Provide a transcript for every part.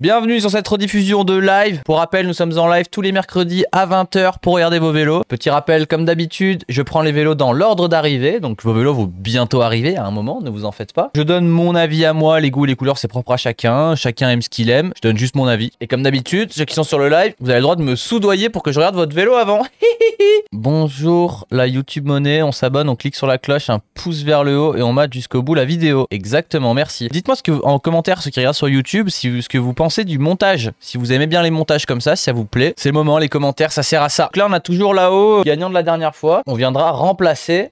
Bienvenue sur cette rediffusion de live. Pour rappel, nous sommes en live tous les mercredis à 20 h pour regarder vos vélos. Petit rappel, comme d'habitude, je prends les vélos dans l'ordre d'arrivée. Donc vos vélos vont bientôt arriver à un moment, ne vous en faites pas. Je donne mon avis à moi, les goûts, les couleurs, c'est propre à chacun. Chacun aime ce qu'il aime. Je donne juste mon avis. Et comme d'habitude, ceux qui sont sur le live, vous avez le droit de me soudoyer pour que je regarde votre vélo avant. Bonjour la YouTube monnaie, on s'abonne, on clique sur la cloche, un pouce vers le haut et on mate jusqu'au bout la vidéo. Exactement, merci. Dites-moi en commentaire, ceux qui regardent sur YouTube, ce que vous pensez du montage. Si vous aimez bien les montages comme ça, si ça vous plaît, c'est le moment, les commentaires, ça sert à ça. Donc là, on a toujours là-haut, gagnant de la dernière fois. On viendra remplacer,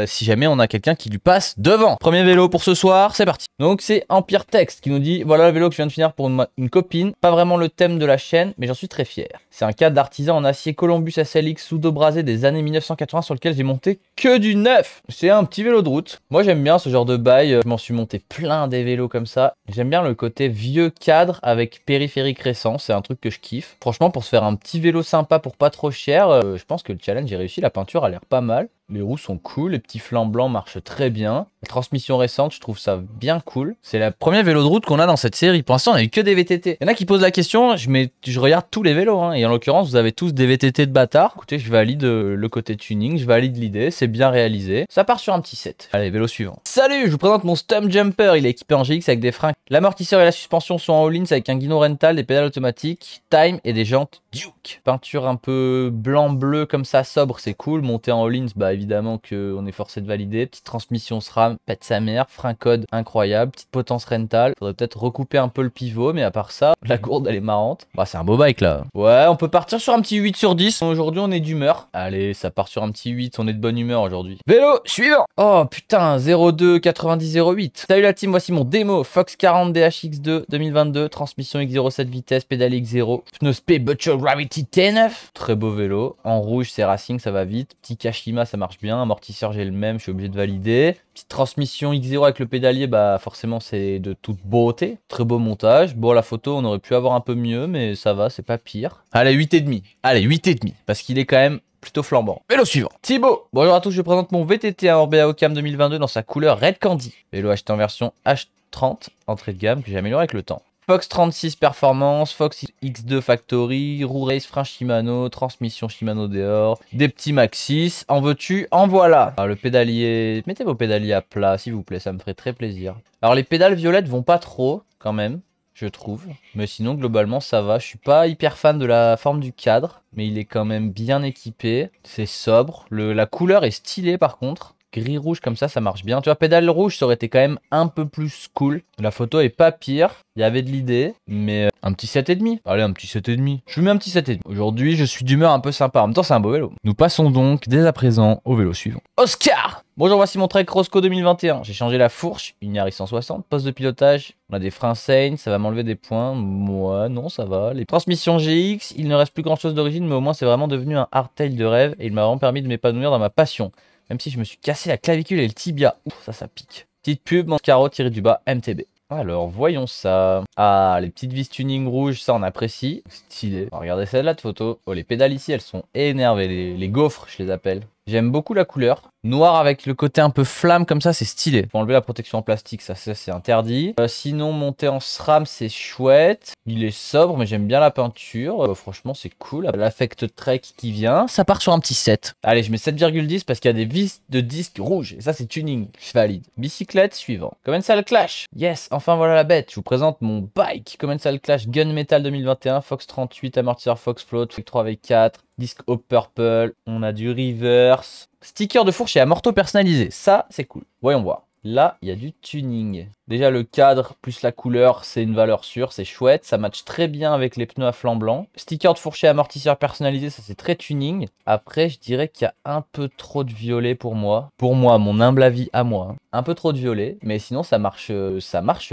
si jamais on a quelqu'un qui lui passe devant. Premier vélo pour ce soir, c'est parti. Donc c'est Empire Text qui nous dit, voilà le vélo que je viens de finir pour une copine. Pas vraiment le thème de la chaîne, mais j'en suis très fier. C'est un cadre d'artisan en acier Columbus SLX pseudo-brasé des années 1980 sur lequel j'ai monté que du neuf. C'est un petit vélo de route. Moi j'aime bien ce genre de bail. Je m'en suis monté plein des vélos comme ça. J'aime bien le côté vieux cadre avec périphérique récent. C'est un truc que je kiffe. Franchement, pour se faire un petit vélo sympa pour pas trop cher, je pense que le challenge est réussi. La peinture a l'air pas mal. Les roues sont cool, les petits flancs blancs marchent très bien. La transmission récente, je trouve ça bien cool. C'est le premier vélo de route qu'on a dans cette série. Pour l'instant, on a eu que des VTT. Il y en a qui posent la question, je regarde tous les vélos. Et en l'occurrence, vous avez tous des VTT de bâtard. Écoutez, je valide le côté tuning, je valide l'idée, c'est bien réalisé. Ça part sur un petit set. Allez, vélo suivant. Salut, je vous présente mon Stump Jumper. Il est équipé en GX avec des freins. L'amortisseur et la suspension sont en all-ins avec un guidon rental, des pédales automatiques, time et des jantes Duke. Peinture un peu blanc-bleu comme ça, sobre, c'est cool. Monté en all-ins, bah évidemment qu'on est forcé de valider. Petite transmission SRAM, pète sa mère. Frein code incroyable. Petite potence rental. Faudrait peut-être recouper un peu le pivot, mais à part ça, la gourde elle est marrante. Bah c'est un beau bike là. Ouais, on peut partir sur un petit 8 sur 10. Aujourd'hui on est d'humeur. Allez, ça part sur un petit 8, on est de bonne humeur aujourd'hui. Vélo suivant. Oh putain, 02 90 08. Salut la team, voici mon démo Fox 40 DHX2 2022. Transmission X07 vitesse, pédale X0. Pneus Spé Butcher Gravity T9. Très beau vélo. En rouge c'est racing, ça va vite. Petit Kashima, ça marche bien. Amortisseur j'ai le même, je suis obligé de valider. Petite transmission X0 avec le pédalier, bah forcément c'est de toute beauté. Très beau montage. Bon, la photo on aurait pu avoir un peu mieux, mais ça va, c'est pas pire. Allez, 8,5. Allez, 8,5. Parce qu'il est quand même plutôt flambant. Vélo suivant. Thibaut. Bonjour à tous, je présente mon VTT à Orbea Ocam 2022 dans sa couleur Red Candy. Vélo acheté en version H30, entrée de gamme, que j'ai amélioré avec le temps. Fox 36 Performance, Fox X2 Factory, roue race, frein Shimano, transmission Shimano dehors, des petits Maxis. En veux-tu? En voilà. Alors, le pédalier, mettez vos pédaliers à plat s'il vous plaît, ça me ferait très plaisir. Alors les pédales violettes vont pas trop quand même, je trouve. Mais sinon globalement ça va. Je suis pas hyper fan de la forme du cadre, mais il est quand même bien équipé. C'est sobre. La couleur est stylée par contre. Gris rouge comme ça marche bien. Tu vois, pédale rouge, ça aurait été quand même un peu plus cool. La photo est pas pire. Il y avait de l'idée, mais un petit 7,5. Allez, un petit 7,5. Je lui mets un petit 7,5. Aujourd'hui, je suis d'humeur un peu sympa. En même temps, c'est un beau vélo. Nous passons donc dès à présent au vélo suivant. Oscar. Bonjour, voici mon Trek Roscoe 2021. J'ai changé la fourche, une Yaris 160. Poste de pilotage, on a des freins Seine, ça va m'enlever des points. Moi, non, ça va. Les transmissions GX, il ne reste plus grand chose d'origine, mais au moins c'est vraiment devenu un hardtail de rêve et il m'a vraiment permis de m'épanouir dans ma passion. Même si je me suis cassé la clavicule et le tibia. Ouf, ça pique. Petite pub, mon carreau tiré du bas, MTB. Alors, voyons ça. Ah, les petites vis tuning rouges, ça on apprécie. Stylé. Regardez celle-là de photo. Oh, les pédales ici, elles sont énervées. Les gaufres, je les appelle. J'aime beaucoup la couleur. Noir avec le côté un peu flamme comme ça, c'est stylé. Faut enlever la protection en plastique, ça c'est interdit. Sinon, monter en SRAM, c'est chouette. Il est sobre, mais j'aime bien la peinture. Franchement, c'est cool. L'Affect Trek qui vient. Ça part sur un petit 7. Allez, je mets 7,10 parce qu'il y a des vis de disque rouges. Et ça, c'est tuning. Je valide. Bicyclette suivant. Commensal Clash. Yes, enfin voilà la bête. Je vous présente mon bike. Commensal Clash Gunmetal 2021. Fox 38, amortisseur Fox Float, 3V4. Disque au purple, on a du reverse. Sticker de fourche et amorto personnalisé, ça c'est cool. Voyons voir. Là, il y a du tuning. Déjà, le cadre plus la couleur, c'est une valeur sûre, c'est chouette. Ça match très bien avec les pneus à flanc blanc. Sticker de fourche et amortisseur personnalisé, ça c'est très tuning. Après, je dirais qu'il y a un peu trop de violet pour moi. Pour moi, mon humble avis à moi. Un peu trop de violet, mais sinon ça marche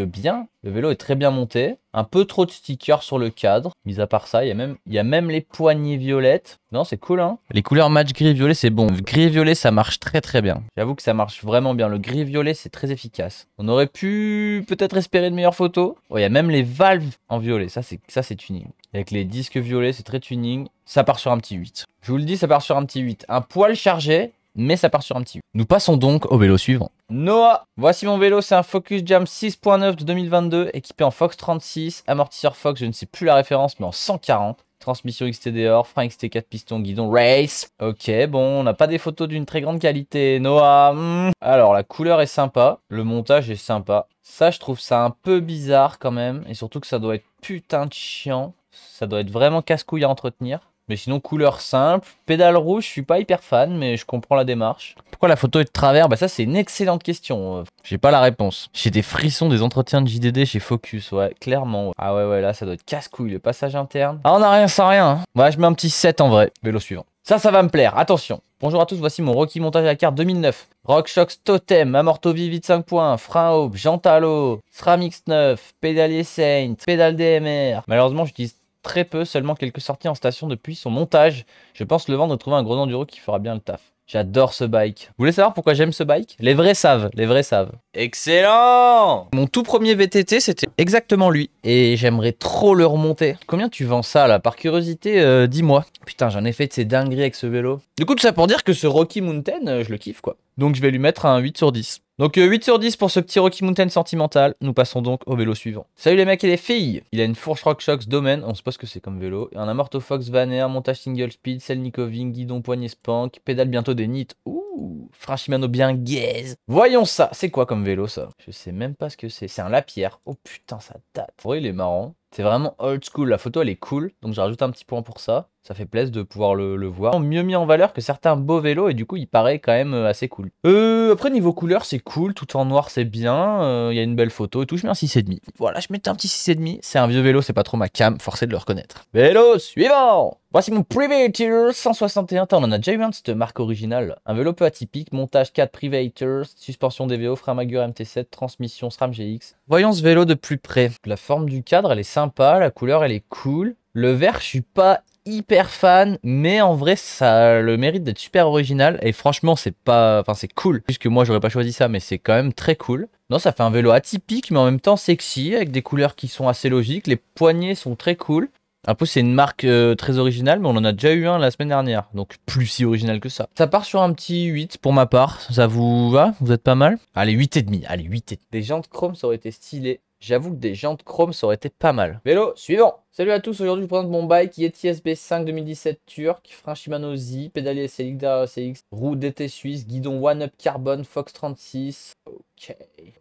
bien. Le vélo est très bien monté. Un peu trop de stickers sur le cadre. Mis à part ça, il y a même les poignées violettes. Non, c'est cool, hein. Les couleurs match gris-violet, c'est bon. Gris et violet, ça marche très très bien. J'avoue que ça marche vraiment bien. Le gris-violet, c'est très efficace. On aurait pu peut-être espérer de meilleures photos. Oh, il y a même les valves en violet. Ça, c'est tuning. Avec les disques violets, c'est très tuning. Ça part sur un petit 8. Je vous le dis, ça part sur un petit 8. Un poil chargé, mais ça part sur un petit 8. Nous passons donc au vélo suivant. Noah, voici mon vélo, c'est un Focus Jam 6.9 de 2022, équipé en Fox 36, amortisseur Fox, je ne sais plus la référence, mais en 140. Transmission XTDR, frein XT4 piston, guidon race. Ok, bon, on n'a pas des photos d'une très grande qualité. Noah, Alors, la couleur est sympa. Le montage est sympa. Ça, je trouve ça un peu bizarre quand même. Et surtout que ça doit être putain de chiant. Ça doit être vraiment casse-couille à entretenir. Mais sinon, couleur simple. Pédale rouge, je suis pas hyper fan, mais je comprends la démarche. Pourquoi la photo est de travers? Bah ça, c'est une excellente question. J'ai pas la réponse. J'ai des frissons des entretiens de JDD chez Focus, ouais, clairement. Ah ouais, là, ça doit être casse-couille, le passage interne. Ah, on a rien sans rien. Hein. Ouais, je mets un petit 7 en vrai. Vélo suivant. Ça va me plaire. Attention. Bonjour à tous, voici mon Rocky montage à la carte 2009. RockShox Totem, Amorto Vivid 5 points, frein Aube, jante à l'eau, SRAM X9, pédalier Saint, pédale DMR. Malheureusement, j'utilise très peu, seulement quelques sorties en station depuis son montage. Je pense le vendre et trouver un gros enduro qui fera bien le taf. J'adore ce bike. Vous voulez savoir pourquoi j'aime ce bike? Les vrais savent, les vrais savent. Excellent! Mon tout premier VTT, c'était exactement lui. Et j'aimerais trop le remonter. Combien tu vends ça là? Par curiosité, dis-moi. Putain, j'en ai fait de ces dingueries avec ce vélo. Du coup, tout ça pour dire que ce Rocky Mountain, je le kiffe quoi. Donc je vais lui mettre un 8 sur 10. Donc 8 sur 10 pour ce petit Rocky Mountain sentimental. Nous passons donc au vélo suivant. Salut les mecs et les filles. Il a une fourche RockShox Domain, on sait pas ce que c'est comme vélo. Et un Amorto Fox Van Air, montage single speed, Selnikoving, guidon poignet spank, pédale bientôt des nits. Ouh, frein Shimano bien gaze. Voyons ça, c'est quoi comme vélo ça? Je sais même pas ce que c'est. C'est un Lapierre. Oh putain, ça date. Ouais, il est marrant. C'est vraiment old school, la photo elle est cool, donc j'ai rajouté un petit point pour ça. Ça fait plaisir de pouvoir le voir. Mieux mis en valeur que certains beaux vélos et du coup il paraît quand même assez cool. Après niveau couleur c'est cool, tout en noir c'est bien, il y a une belle photo et tout, je mets un 6,5. Voilà, je mets un petit 6,5, c'est un vieux vélo, c'est pas trop ma cam, forcé de le reconnaître. Vélo suivant! Voici mon Privateer 161, on en a déjà eu un de cette marque originale. Un vélo peu atypique, montage 4 Privateer, suspension DVO, frein Magura MT7, transmission SRAM GX. Voyons ce vélo de plus près. La forme du cadre elle est sympa, la couleur elle est cool. Le vert je suis pas hyper fan, mais en vrai ça a le mérite d'être super original et franchement c'est pas, enfin c'est cool. Puisque moi j'aurais pas choisi ça, mais c'est quand même très cool. Non, ça fait un vélo atypique mais en même temps sexy avec des couleurs qui sont assez logiques. Les poignées sont très cool. Un peu c'est une marque très originale, mais on en a déjà eu un la semaine dernière, donc plus si original que ça. Ça part sur un petit 8 pour ma part, ça vous va? Vous êtes pas mal? Allez, 8,5, allez 8,5. Des jantes chrome ça aurait été stylé. J'avoue que des jantes chrome ça aurait été pas mal. Vélo suivant. Salut à tous, aujourd'hui je vous présente mon bike Yeti SB5 2017 turc, frein Shimano Z, pédalier SLX derrière SLX, roue DT suisse, guidon One Up Carbon Fox 36. Ok,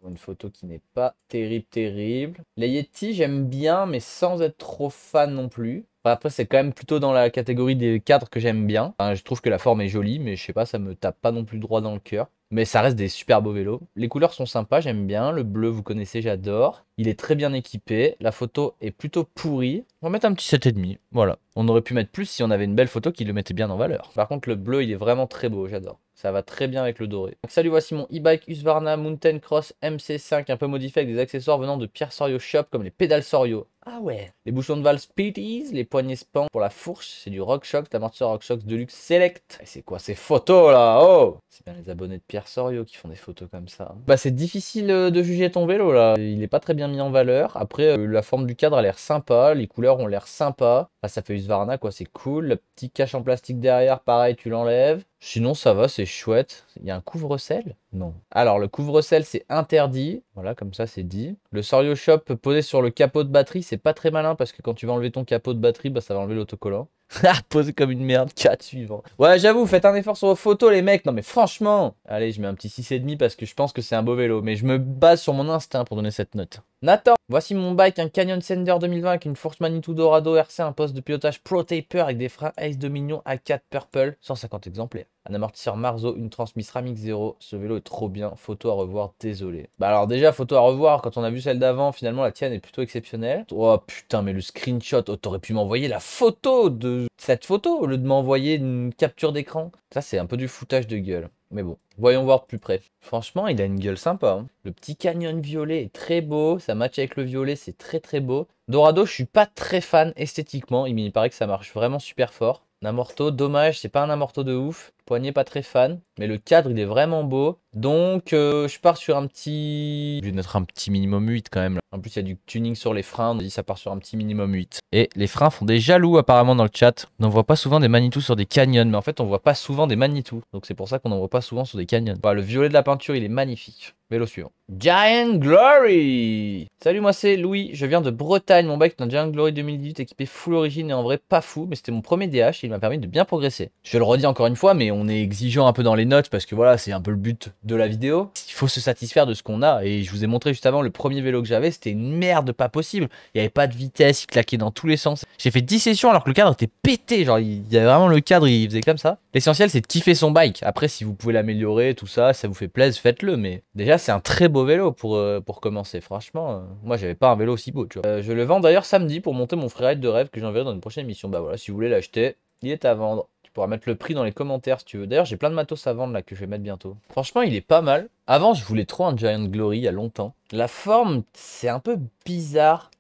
une photo qui n'est pas terrible. Les Yeti j'aime bien mais sans être trop fan non plus. Enfin, après c'est quand même plutôt dans la catégorie des cadres que j'aime bien. Enfin, je trouve que la forme est jolie mais je sais pas, ça me tape pas non plus droit dans le cœur. Mais ça reste des super beaux vélos. Les couleurs sont sympas, j'aime bien. Le bleu, vous connaissez, j'adore. Il est très bien équipé. La photo est plutôt pourrie. On va mettre un petit 7,5. Voilà. On aurait pu mettre plus si on avait une belle photo qui le mettait bien en valeur. Par contre, le bleu, il est vraiment très beau, j'adore. Ça va très bien avec le doré. Donc, salut, voici mon e-bike Husqvarna Mountain Cross MC5 un peu modifié avec des accessoires venant de Pierre Sorio Shop comme les pédales Sorio. Ah ouais. Les bouchons de valve Speedies, les poignées span pour la fourche, c'est du RockShox, l'amortisseur RockShox Deluxe Select. Et c'est quoi ces photos là? Oh, c'est bien les abonnés de Pierre Sorio qui font des photos comme ça. Bah c'est difficile de juger ton vélo là. Il est pas très bien mis en valeur. Après la forme du cadre a l'air sympa, les couleurs ont l'air sympa. Ah, ça fait Husqvarna quoi, c'est cool. Le petit cache en plastique derrière, pareil, tu l'enlèves. Sinon ça va, c'est chouette. Il y a un couvre-sel? Non. Alors le couvre-sel c'est interdit. Voilà, comme ça c'est dit. Le Sorio Shop posé sur le capot de batterie, c'est pas très malin parce que quand tu vas enlever ton capot de batterie, bah ça va enlever l'autocollant. Ah, posé comme une merde, 4 suivant. Ouais, j'avoue, faites un effort sur vos photos les mecs. Non mais franchement. Allez, je mets un petit 6,5 parce que je pense que c'est un beau vélo. Mais je me base sur mon instinct pour donner cette note. Nathan, voici mon bike, un Canyon Sender 2020 avec une fourche Manitou Dorado RC, un poste de pilotage Pro Taper avec des freins Ace Dominion A4 Purple, 150 exemplaires. Un amortisseur Marzo, une transmission Ramic 0. Ce vélo est trop bien. Photo à revoir, désolé. Bah alors déjà, photo à revoir. Quand on a vu celle d'avant, finalement la tienne est plutôt exceptionnelle. Oh putain, mais le screenshot, oh, t'aurais pu m'envoyer la photo de cette photo au lieu de m'envoyer une capture d'écran. Ça, c'est un peu du foutage de gueule. Mais bon, voyons voir de plus près. Franchement, il a une gueule sympa. Hein. Le petit canyon violet est très beau. Ça match avec le violet, c'est très beau. Dorado, je suis pas très fan esthétiquement. Il paraît que ça marche vraiment super fort. Un amorto, dommage, c'est pas un amorto de ouf. Poignet pas très fan, mais le cadre il est vraiment beau. Donc je pars sur un petit... Je vais mettre un petit minimum 8 quand même. Là. En plus il y a du tuning sur les freins, on dit ça part sur un petit minimum 8. Et les freins font des jaloux apparemment dans le chat. On n'en voit pas souvent des Manitou sur des canyons, mais en fait on voit pas souvent des Manitou. Donc c'est pour ça qu'on n'en voit pas souvent sur des canyons. Voilà, le violet de la peinture il est magnifique. Vélo suivant. Giant Glory. Salut, moi c'est Louis, je viens de Bretagne. Mon bike est un Giant Glory 2018 équipé full origine et en vrai pas fou, mais c'était mon premier DH et il m'a permis de bien progresser. Je le redis encore une fois, mais on est exigeant un peu dans les notes parce que voilà, c'est un peu le but de la vidéo. Il faut se satisfaire de ce qu'on a et je vous ai montré juste avant le premier vélo que j'avais, c'était une merde pas possible. Il n'y avait pas de vitesse, il claquait dans tous les sens. J'ai fait 10 sessions alors que le cadre était pété, genre il y avait vraiment le cadre, il faisait comme ça. L'essentiel c'est de kiffer son bike. Après si vous pouvez l'améliorer, tout ça, ça vous fait plaisir, faites-le, mais déjà c'est un très beau vélo pour commencer. Franchement, moi j'avais pas un vélo aussi beau, tu vois. Je le vends d'ailleurs samedi pour monter mon freeride de rêve que j'enverrai dans une prochaine émission. Bah voilà, si vous voulez l'acheter, il est à vendre. Tu pourras mettre le prix dans les commentaires si tu veux. D'ailleurs, j'ai plein de matos à vendre là que je vais mettre bientôt. Franchement, il est pas mal. Avant, je voulais trop un Giant Glory il y a longtemps. La forme, c'est un peu bizarre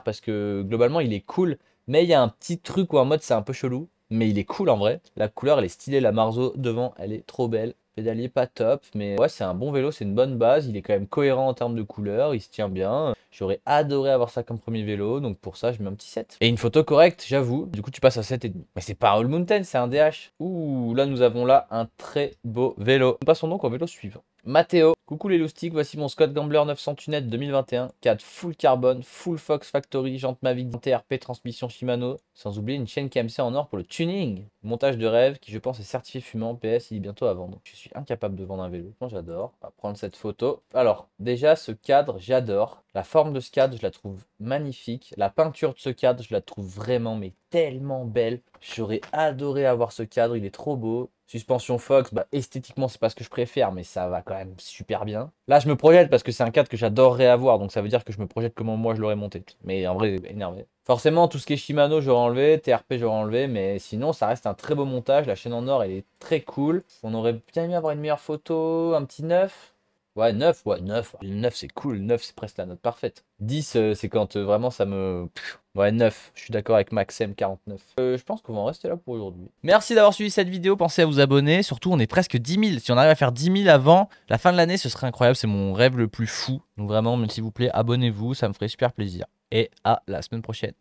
parce que globalement, il est cool. Mais il y a un petit truc où en mode c'est un peu chelou. Mais il est cool en vrai. La couleur, elle est stylée. La Marzo devant, elle est trop belle. Pédalier pas top, mais ouais, c'est un bon vélo, c'est une bonne base. Il est quand même cohérent en termes de couleur, il se tient bien. J'aurais adoré avoir ça comme premier vélo, donc pour ça, je mets un petit 7. Et une photo correcte, j'avoue. Du coup, tu passes à 7,5. Mais c'est pas un All Mountain, c'est un DH. Ouh, là, nous avons là un très beau vélo. Nous passons donc au vélo suivant. Mathéo, coucou les loustiques, voici mon Scott Gambler 900 Tunet 2021, cadre full carbone, full Fox Factory, jante Mavic TRP, transmission Shimano, sans oublier une chaîne KMC en or pour le tuning. Montage de rêve qui je pense est certifié fumant, PS il est bientôt à vendre. Je suis incapable de vendre un vélo, j'adore. On va prendre cette photo. Alors déjà ce cadre j'adore, la forme de ce cadre je la trouve magnifique, la peinture de ce cadre je la trouve vraiment mais tellement belle. J'aurais adoré avoir ce cadre, il est trop beau. Suspension Fox, bah esthétiquement c'est pas ce que je préfère, mais ça va quand même super bien. Là je me projette parce que c'est un cadre que j'adorerais avoir, donc ça veut dire que je me projette comment moi je l'aurais monté. Mais en vrai, énervé. Forcément tout ce qui est Shimano j'aurais enlevé, TRP j'aurais enlevé, mais sinon ça reste un très beau montage. La chaîne en or elle est très cool. On aurait bien aimé avoir une meilleure photo, un petit 9. Ouais, 9, ouais, 9. Le 9 c'est cool, le 9 c'est presque la note parfaite. 10 c'est quand vraiment ça me... Ouais, 9, je suis d'accord avec Maxem 49. Je pense qu'on va en rester là pour aujourd'hui. Merci d'avoir suivi cette vidéo, pensez à vous abonner. Surtout, on est presque 10 000. Si on arrive à faire 10 000 avant la fin de l'année, ce serait incroyable. C'est mon rêve le plus fou. Donc vraiment, s'il vous plaît, abonnez-vous, ça me ferait super plaisir. Et à la semaine prochaine.